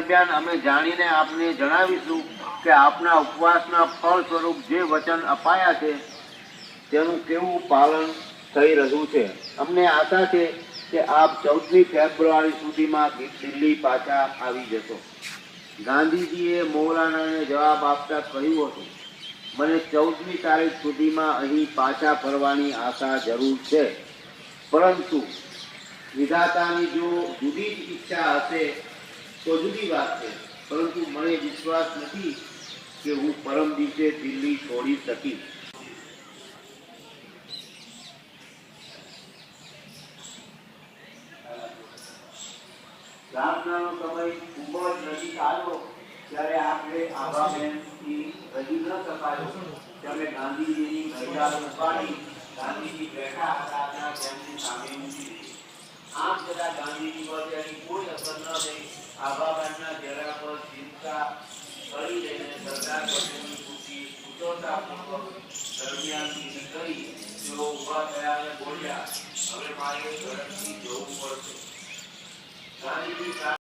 દરમિયાન અમે જાણીને આપને જણાવીશું કે આપના ઉપવાસના ફળ સ્વરૂપ જે વચન અપાયા છે તેનું કેવું પાલન થઈ રહ્યું છે। અમને આશા છે કે આપ 14મી ફેબ્રુઆરી સુધીમાં દિલ્હી પાછા આવી જશો। ગાંધીજીએ મૌલાનાને જવાબ આપતા કહ્યું હતું, મને 14મી તારીખ સુધીમાં અહીં પાછા ફરવાની આશા જરૂર છે, પરંતુ વિધાતાની જો જુદી જ ઈચ્છા હશે તો જુદી વાત છે, પરંતુ મને વિશ્વાસ નથી કે હું પરમ દિવસે દિલ્હી છોડી શકીશ। પ્રાર્થનાનો સમય ખૂબ જ નજીક આવ્યો ત્યારે આપણે આભાબેનથી રજૂ ન શકાયો ત્યારે ગાંધીજીની મહિલા ઉપાડી ગાંધીજી બેઠા હતા ત્યાં તેમની સામે મૂકી દીધી। આમ છતાં ગાંધીજી પર તેની કોઈ અસર ન થઈ। આભાબેનના ચહેરા પર ચિંતા કરી લઈને સરદાર પટેલની ખુશી ઉત્સવતાપૂર્વક દરમિયાનથી નીકળી તેઓ ઊભા થયા અને બોલ્યા, હવે મારે ઝડપથી જવું પડશે। ગાંધીજી